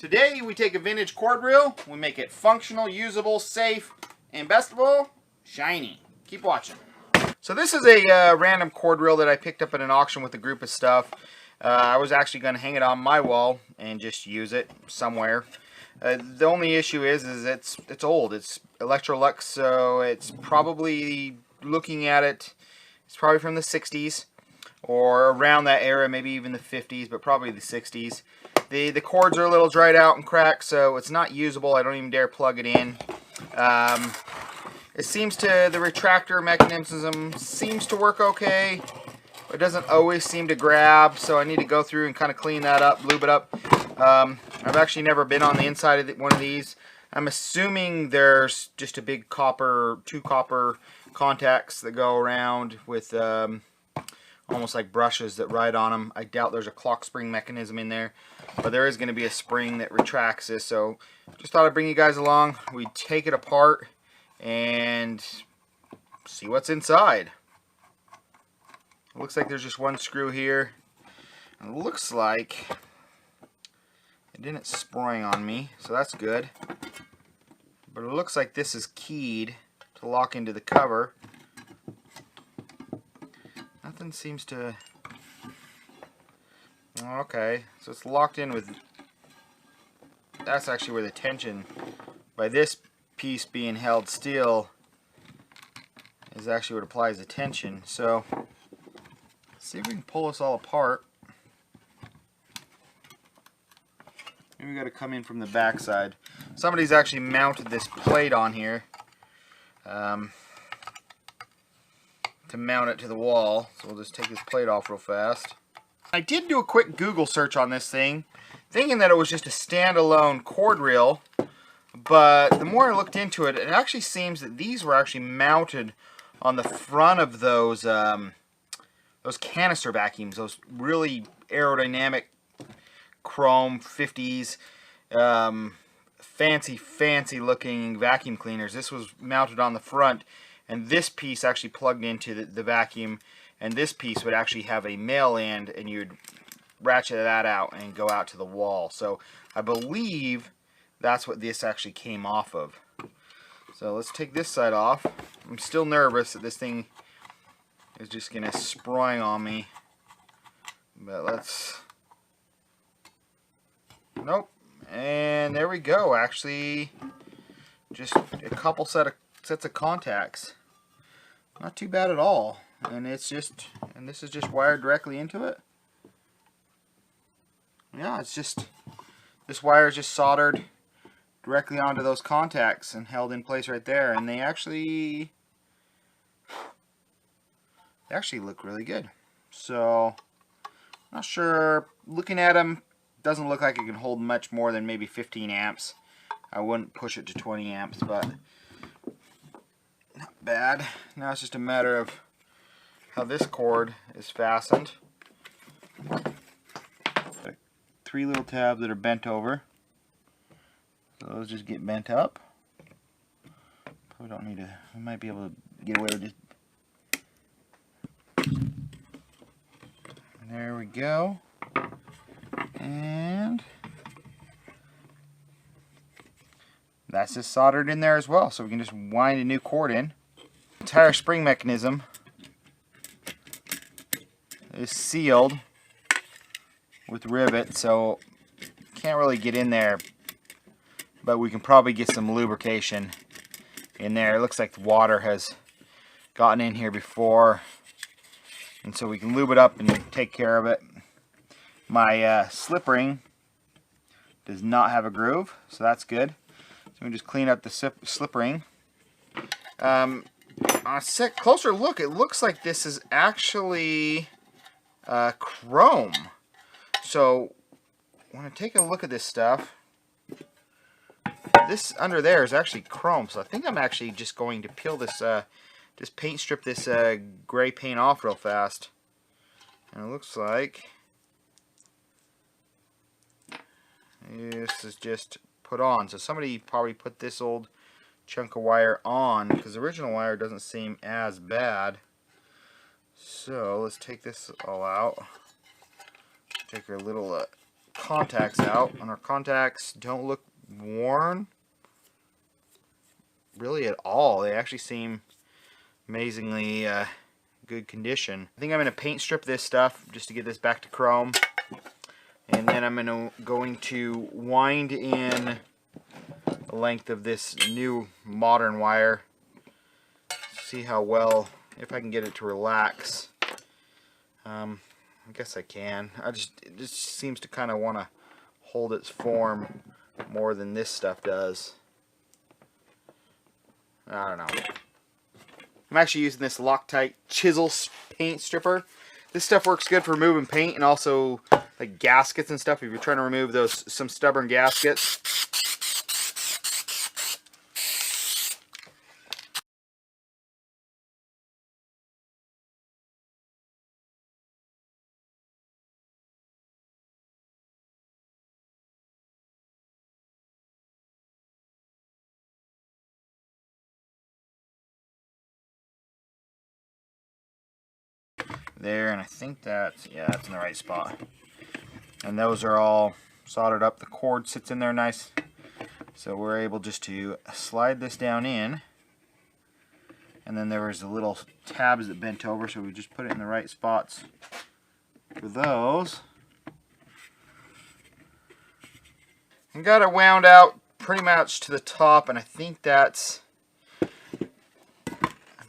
Today we take a vintage cord reel, we make it functional, usable, safe, and best of all, shiny. Keep watching. So this is a random cord reel that I picked up at an auction with a group of stuff. I was actually going to hang it on my wall and just use it somewhere. The only issue is it's old. It's Electrolux, so it's probably, looking at it, it's probably from the 60s or around that era, maybe even the 50s, but probably the 60s. The cords are a little dried out and cracked, so it's not usable. I don't even dare plug it in. It seems to, the retractor mechanism seems to work okay. It doesn't always seem to grab, so I need to go through and kind of clean that up, lube it up. I've actually never been on the inside of one of these. I'm assuming there's just a big two copper contacts that go around with almost like brushes that ride on them. I doubt there's a clock spring mechanism in there, but there is going to be a spring that retracts this. So just thought I'd bring you guys along. We take it apart and see what's inside. It looks like there's just one screw here. It looks like it didn't spring on me, so that's good. But it looks like this is keyed to lock into the cover. Nothing seems to... Okay, so it's locked in with... That's actually where the tension, by this piece being held still, is actually what applies the tension. So, let's see if we can pull this all apart. Maybe we got to come in from the back side. Somebody's actually mounted this plate on here to mount it to the wall. So we'll just take this plate off real fast. I did do a quick Google search on this thing, thinking that it was just a standalone cord reel, but the more I looked into it, it actually seems that these were actually mounted on the front of those canister vacuums, those really aerodynamic chrome 50s fancy looking vacuum cleaners. This was mounted on the front, and this piece actually plugged into the vacuum, and this piece would actually have a male end, and you'd ratchet that out and go out to the wall. So I believe that's what this actually came off of. So let's take this side off. I'm still nervous that this thing is just gonna spring on me, but let's... Nope. And there we go. Actually, just a couple sets of contacts. Not too bad at all. And this is just wired directly into it. Yeah, it's just, this wire is just soldered directly onto those contacts and held in place right there. And they actually look really good. So, not sure. Looking at them, doesn't look like it can hold much more than maybe 15 amps. I wouldn't push it to 20 amps, but not bad. Now it's just a matter of how this cord is fastened. 3 little tabs that are bent over. So those just get bent up. Probably don't need to, we might be able to get away with just... There we go. And that's just soldered in there as well, so we can just wind a new cord in. The entire spring mechanism is sealed with rivets, so can't really get in there, but we can probably get some lubrication in there. It looks like the water has gotten in here before, and so we can lube it up and take care of it. My slip ring does not have a groove, so that's good. So we just clean up the slip ring. On a closer look, it looks like this is actually chrome. So when I take a look at this stuff, this under there is actually chrome. So I think I'm actually just going to peel this, just paint strip this gray paint off real fast. And it looks like this is just put on. So somebody probably put this old chunk of wire on, because the original wire doesn't seem as bad. So let's take this all out. Take our little contacts out, and our contacts don't look worn really at all. They actually seem amazingly good condition. I think I'm going to paint strip this stuff just to get this back to chrome, and then I'm going to wind in the length of this new modern wire. See how well, if I can get it to relax. I guess I can. It just seems to kind of want to hold its form more than this stuff does. I don't know. I'm actually using this Loctite chisel paint stripper. This stuff works good for removing paint and also like gaskets and stuff if you're trying to remove some stubborn gaskets. There, and I think that's in the right spot. And those are all soldered up. The cord sits in there nice, so we're able just to slide this down in, and then there was the little tabs that bent over, so we just put it in the right spots for those. And got it wound out pretty much to the top, and I think that's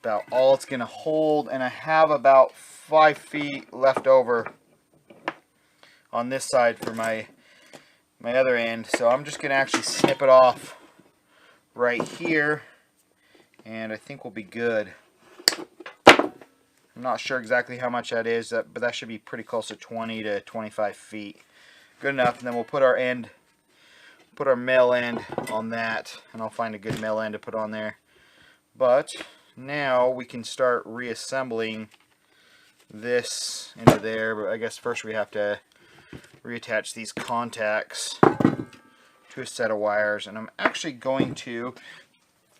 about all it's going to hold, and I have about 5 feet left over on this side for my other end, so I'm just going to actually snip it off right here, and I think we'll be good. I'm not sure exactly how much that is, but that should be pretty close to 20 to 25 feet. Good enough, and then we'll put our male end on that, and I'll find a good male end to put on there. But now we can start reassembling this into there, but I guess first we have to reattach these contacts to a set of wires, and I'm actually going to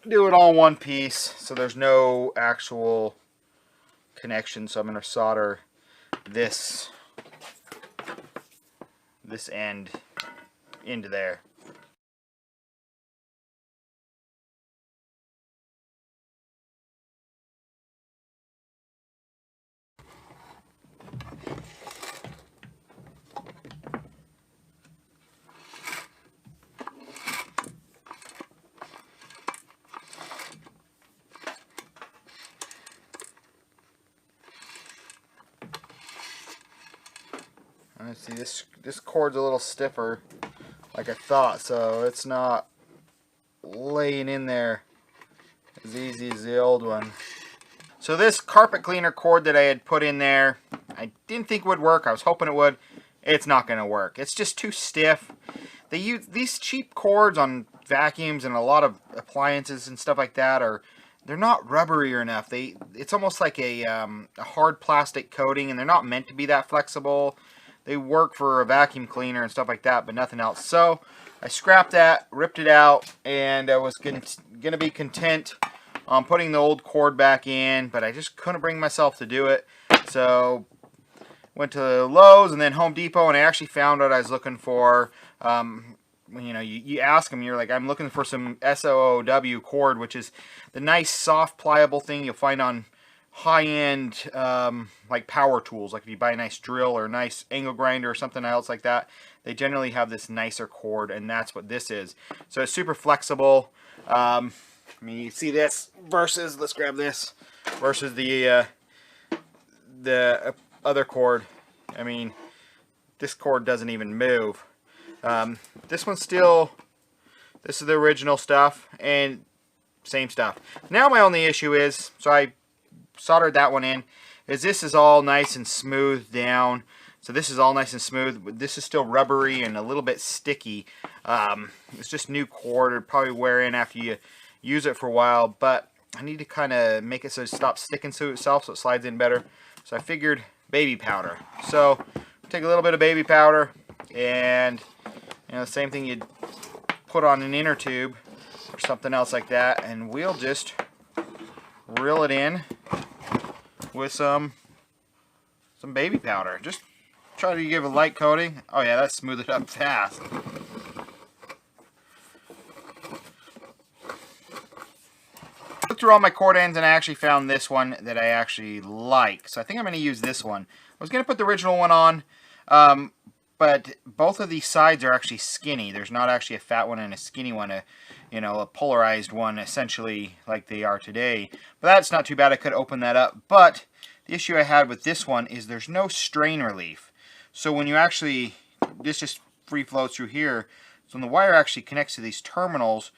do it all in one piece so there's no actual connection. So I'm going to solder this end into there. Let's see, this cord's a little stiffer like I thought, so it's not laying in there as easy as the old one. So this carpet cleaner cord that I had put in there, I didn't think would work. I was hoping it would. It's not going to work. It's just too stiff. They use these cheap cords on vacuums and a lot of appliances and stuff like that they're not rubbery enough. It's almost like a hard plastic coating, and they're not meant to be that flexible. They work for a vacuum cleaner and stuff like that, but nothing else. So I scrapped that, ripped it out, and I was going to be content on putting the old cord back in, but I just couldn't bring myself to do it. So went to Lowe's and then Home Depot, and I actually found what I was looking for. You know, you ask them, you're like, I'm looking for some SJOOW cord, which is the nice, soft, pliable thing you'll find on high-end like power tools. Like if you buy a nice drill or a nice angle grinder or something else like that, they generally have this nicer cord, and that's what this is. So it's super flexible. I mean, you see this versus, let's grab this, versus the other cord. I mean, this cord doesn't even move. This one's still, this is the original stuff, and same stuff. Now my only issue is, so I soldered that one in, is this is all nice and smooth down. So this is all nice and smooth, but this is still rubbery and a little bit sticky. It's just new cord. It'll probably wear in after you use it for a while, but I need to kind of make it so it stops sticking to itself so it slides in better. So I figured baby powder. So take a little bit of baby powder, and you know, the same thing you'd put on an inner tube or something else like that, and we'll just reel it in with some baby powder. Just Try to give a light coating. Oh yeah, that smoothed it up fast. Looked through all my cord ends and I actually found this one that I actually like. So I think I'm going to use this one. I was going to put the original one on, but both of these sides are actually skinny. There's not actually a fat one and a skinny one, you know, a polarized one essentially like they are today. But that's not too bad. I could open that up. But the issue I had with this one is there's no strain relief. So when you actually, this just free flows through here. So when the wire actually connects to these terminals,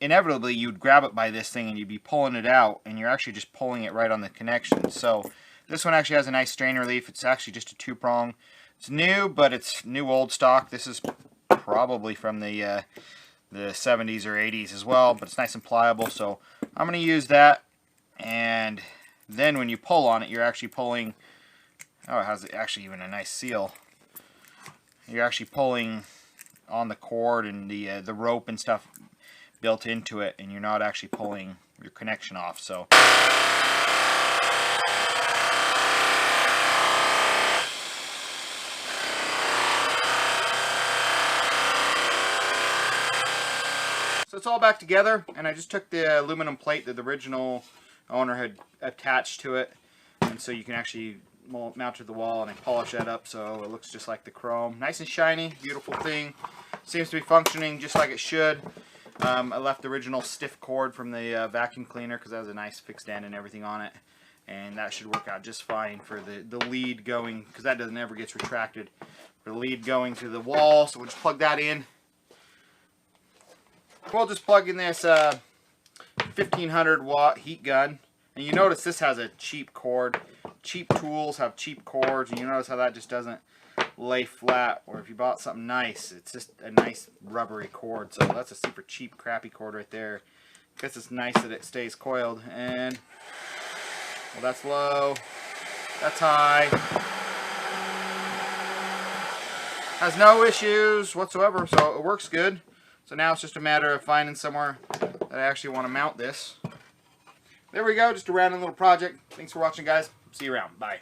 inevitably you'd grab it by this thing and you'd be pulling it out, and you're actually just pulling it right on the connection. So this one actually has a nice strain relief. It's actually just a 2-prong. It's new, but it's new old stock. This is probably from the 70s or 80s as well, but it's nice and pliable. So I'm going to use that, and then when you pull on it, you're actually pulling. Oh, it has actually even a nice seal. You're actually pulling on the cord and the rope and stuff built into it, and you're not actually pulling your connection off. So it's all back together, and I just took the aluminum plate that the original owner had attached to it, and so you can actually mount to the wall, and I polish that up so it looks just like the chrome. Nice and shiny, beautiful thing. Seems to be functioning just like it should. I left the original stiff cord from the vacuum cleaner because that has a nice fixed end and everything on it, and that should work out just fine for the lead going, because that doesn't ever gets retracted, for the lead going to the wall. So we'll just plug that in. We'll just plug in this 1500 watt heat gun, and you notice this has a cheap cord. Cheap tools have cheap cords, and you notice how that just doesn't lay flat, or if you bought something nice, it's just a nice rubbery cord. So that's a super cheap crappy cord right there. I guess it's nice that it stays coiled. And well, that's low, that's high, has no issues whatsoever, so it works good. So now it's just a matter of finding somewhere that I actually want to mount this. There we go, just a random little project. Thanks for watching, guys. See you around. Bye.